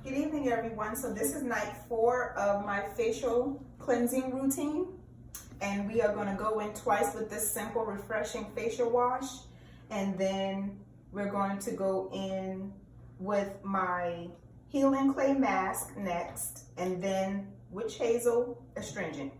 Good evening, everyone. So this is night 4 of my facial cleansing routine, and we are going to go in twice with this simple, refreshing facial wash, and then we're going to go in with my healing clay mask next, and then witch hazel astringent.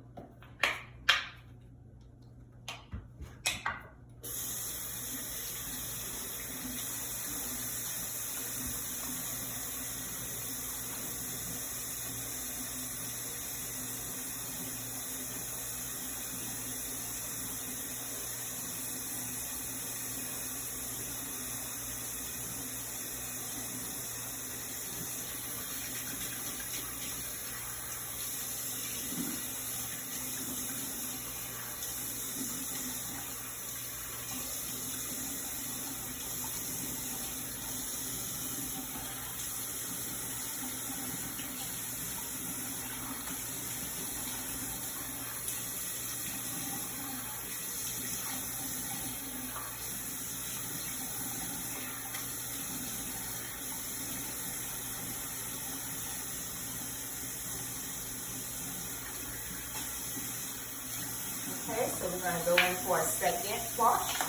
Okay, so we're going to go in for a second wash.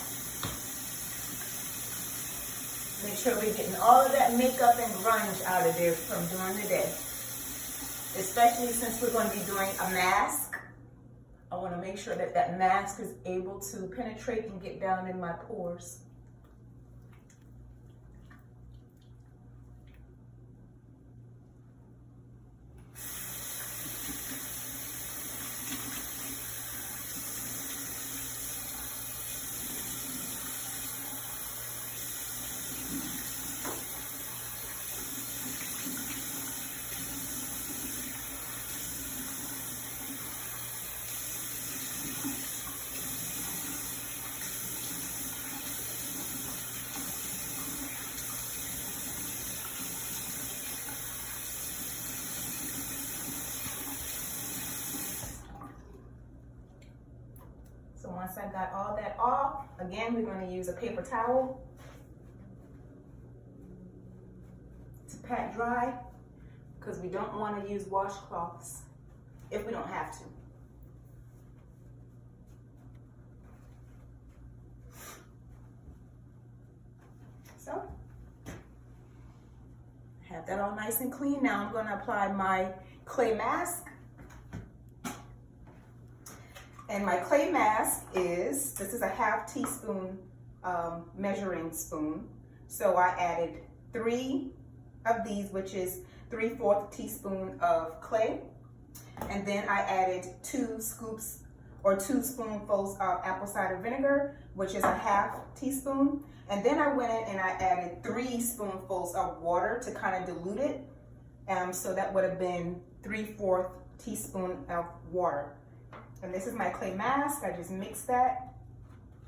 Make sure we're getting all of that makeup and grunge out of there from during the day. Especially since we're going to be doing a mask. I want to make sure that that mask is able to penetrate and get down in my pores. So once I got all that off, again, we're going to use a paper towel to pat dry, because we don't want to use washcloths if we don't have to. So, I have that all nice and clean. Now I'm going to apply my clay mask. And my clay mask this is a half teaspoon measuring spoon. So I added 3 of these, which is 3/4 teaspoon of clay. And then I added 2 scoops or 2 spoonfuls of apple cider vinegar, which is a half teaspoon. And then I went in and I added 3 spoonfuls of water to kind of dilute it. So that would have been 3/4 teaspoon of water. And this is my clay mask. I just mixed that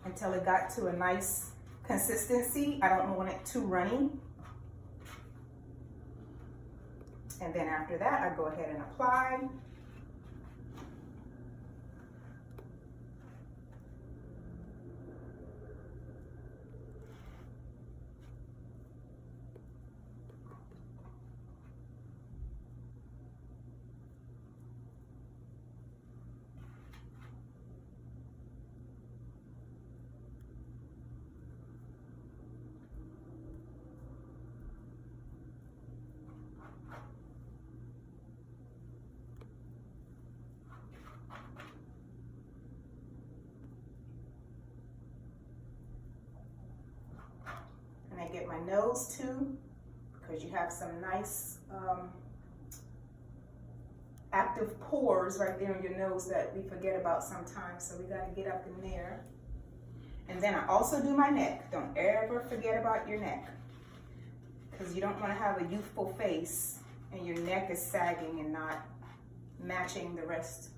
until it got to a nice consistency. I don't want it too runny. And then after that, I go ahead and apply. And I get my nose too, because you have some nice active pores right there in your nose that we forget about sometimes. So we got to get up in there. And then I also do my neck. Don't ever forget about your neck, because you don't want to have a youthful face and your neck is sagging and not matching the rest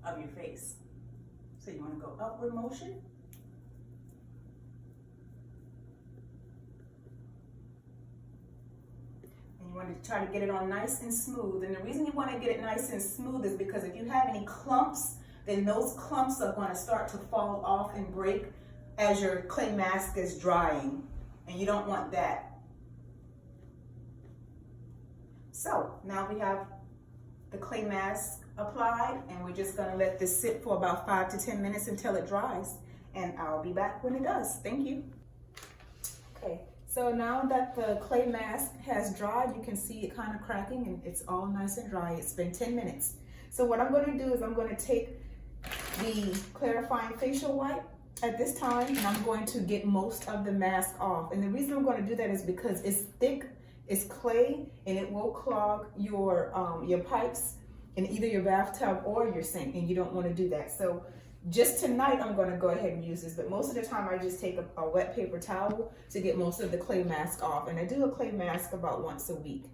of your face. So you want to go upward motion. You want to try to get it on nice and smooth. And the reason you want to get it nice and smooth is because if you have any clumps, then those clumps are going to start to fall off and break as your clay mask is drying. And you don't want that. So now we have the clay mask applied, and we're just gonna let this sit for about 5 to 10 minutes until it dries, and I'll be back when it does. Thank you. Okay, so now that the clay mask has dried, you can see it kind of cracking and it's all nice and dry. It's been 10 minutes. So what I'm gonna do is I'm gonna take the clarifying facial wipe at this time, and I'm going to get most of the mask off. And the reason I'm going to do that is because it's thick, it's clay, and it will clog your pipes in either your bathtub or your sink, and you don't want to do that. So just tonight I'm going to go ahead and use this, but most of the time I just take a wet paper towel to get most of the clay mask off, and I do a clay mask about once a week.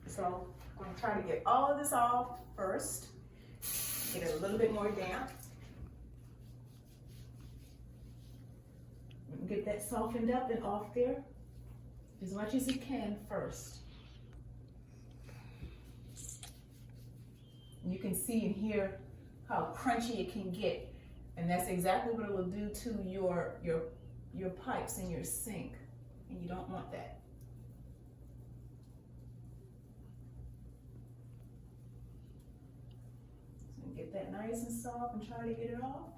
So I'm going to try to get all of this off first, get it a little bit more damp. Get that softened up and off there as much as you can first. You can see and hear how crunchy it can get, and that's exactly what it will do to your pipes in your sink, and you don't want that. So get that nice and soft and try to get it off.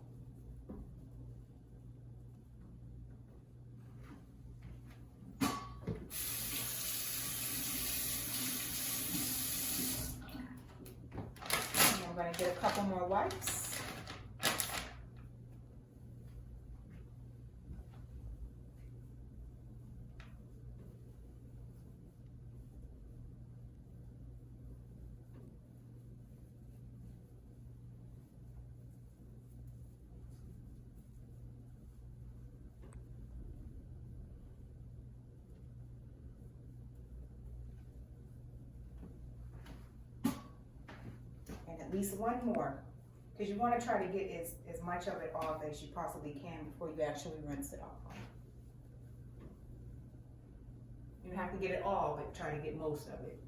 I'm going to get a couple more wipes. At least one more, because you want to try to get as much of it off as you possibly can before you actually rinse it off. You don't have to get it all, but try to get most of it.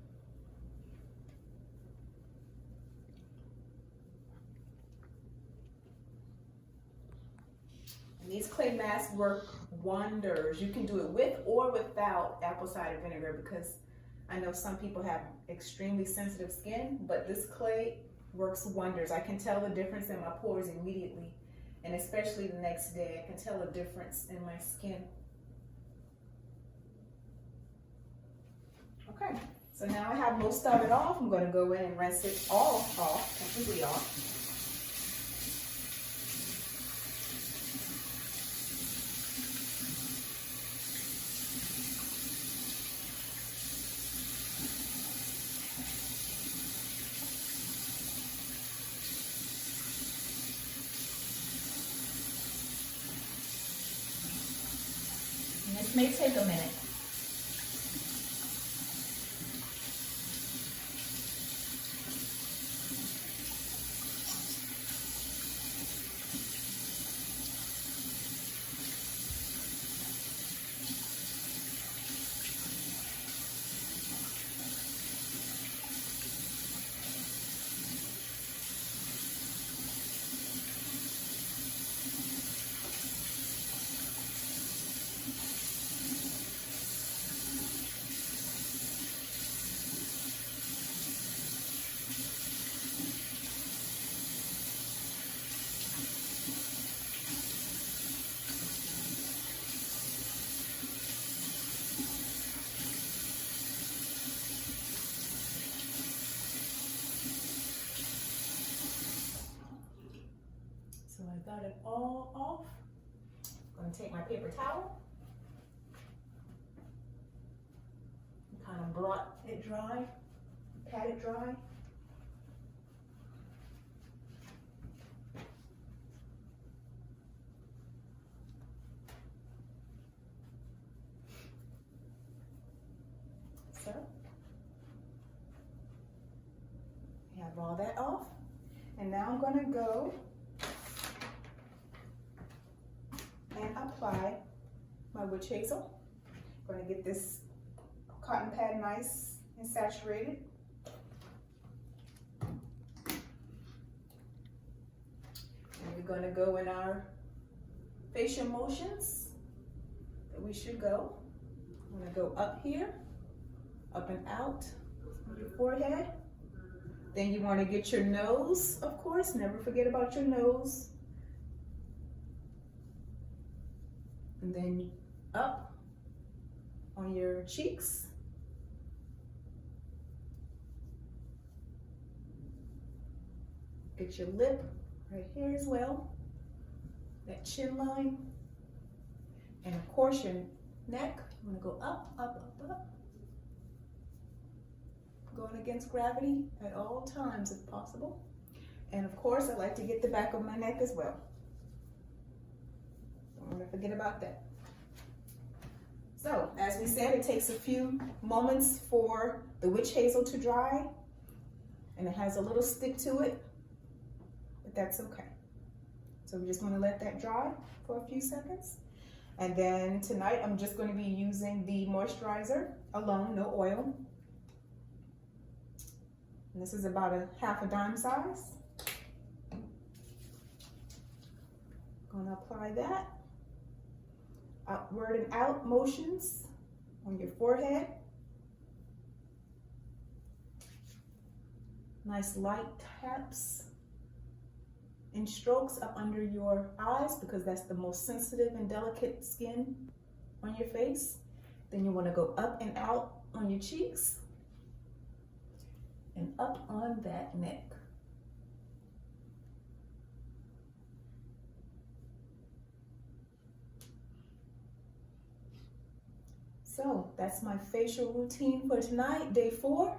And these clay masks work wonders. You can do it with or without apple cider vinegar, because I know some people have extremely sensitive skin, but this clay works wonders. I can tell the difference in my pores immediately, and especially the next day. I can tell a difference in my skin. Okay, so now I have most of it off. I'm going to go in and rinse it all off, completely off. This may take a minute. So I got it all off. I'm going to take my paper towel and kind of blot it dry, pat it dry. So, I have all that off, and now I'm going to go and apply my witch hazel. I'm going to get this cotton pad nice and saturated. And we're going to go in our facial motions that we should go. I'm going to go up here, up and out, on your forehead. Then you want to get your nose, of course. Never forget about your nose. And then up on your cheeks. Get your lip right here as well. That chin line. And of course your neck. You want to go up, up, up, up. Going against gravity at all times if possible. And of course I like to get the back of my neck as well. Don't want to forget about that. So as we said, it takes a few moments for the witch hazel to dry, and it has a little stick to it, but that's okay. So we just want to let that dry for a few seconds. And then tonight I'm just going to be using the moisturizer alone, no oil. And this is about a half a dime size. Going to apply that. Outward and out motions on your forehead. Nice light taps and strokes up under your eyes because that's the most sensitive and delicate skin on your face. Then you want to go up and out on your cheeks and up on that neck. So that's my facial routine for tonight, day 4.